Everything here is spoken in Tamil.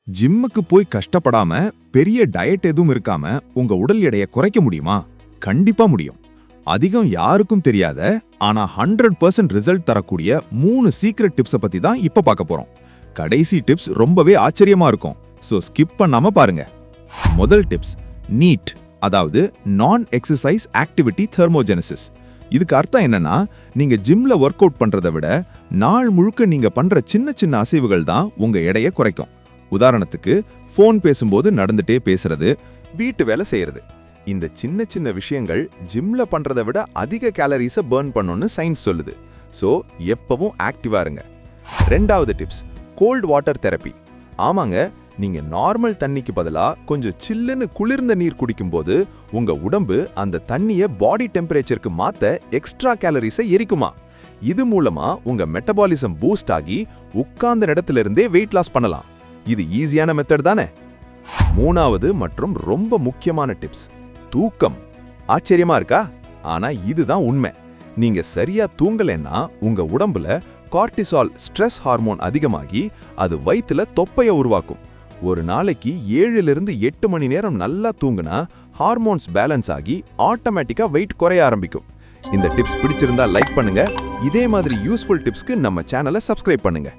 ஜிம்முக்கு போய் கஷ்டப்படாம பெரிய டயட் எதுவும் இருக்காம உங்க உடல் எடையை குறைக்க முடியுமா? கண்டிப்பா முடியும். அதிகம் யாருக்கும் தெரியாத ஆனா 100% ரிசல்ட் தரக்கூடிய 3 சீக்ரெட் டிப்ஸ பத்தி தான் இப்ப பார்க்க போறோம். கடைசி டிப்ஸ் ரொம்பவே ஆச்சரியமா இருக்கும். சோ ஸ்கிப் பண்ணாம பாருங்க. முதல் டிப்ஸ் நீட், அதாவது நான் எக்ஸசைஸ் ஆக்டிவிட்டி தெர்மோஜெனசிஸ். இதுக்கு அர்த்தம் என்னன்னா, நீங்க ஜிம்ல ஒர்க் அவுட் பண்றதை விட நாள் முழுக்க நீங்க பண்ற சின்ன சின்ன அசைவுகள் தான் உங்க எடையை குறைக்கும். உதாரணத்துக்கு, ஃபோன் பேசும்போது நடந்துட்டே பேசுறது, வீட்டு வேலை செய்யறது. இந்த சின்ன சின்ன விஷயங்கள் ஜிம்ல பண்றதை விட அதிக கேலரிஸை பர்ன் பண்ணும்னு சயின்ஸ் சொல்லுது. சோ எப்பவும் ஆக்டிவா இருங்க. ரெண்டாவது டிப்ஸ் கோல்ட் வாட்டர் தெரப்பி. ஆமாங்க, நீங்க நார்மல் தண்ணிக்கு பதிலா கொஞ்சம் சில்லுன்னு குளிர்ந்த நீர் குடிக்கும்போது உங்க உடம்பு அந்த தண்ணியை பாடி டெம்பரேச்சருக்கு மாத்த எக்ஸ்ட்ரா கேலரிஸை எரிக்குமா. இது மூலமா உங்க மெட்டபாலிசம் பூஸ்ட் ஆகி உட்கார்ந்த இடத்துல இருந்தே வெயிட் லாஸ் பண்ணலாம். இது ஈஸியான மெத்தட் தானே. மூணாவது மற்றும் ரொம்ப முக்கியமான டிப்ஸ் தூக்கம். ஆச்சரியமா இருக்கா? ஆனா இதுதான் உண்மை. நீங்க சரியா தூங்கலைன்னா உங்க உடம்புல கார்டிசால் ஸ்ட்ரெஸ் ஹார்மோன் அதிகமாகி அது வயித்துல தொப்பையை உருவாக்கும். ஒரு நாளைக்கு 7 to 8 மணி நேரம் நல்லா தூங்குனா ஹார்மோன்ஸ் பேலன்ஸ் ஆகி ஆட்டோமேட்டிக்கா வெயிட் குறைய ஆரம்பிக்கும். இந்த டிப்ஸ் பிடிச்சிருந்தா லைக் பண்ணுங்க. இதே மாதிரி யூஸ்ஃபுல் டிப்ஸ்க்கு நம்ம சேனலை சப்ஸ்கிரைப் பண்ணுங்க.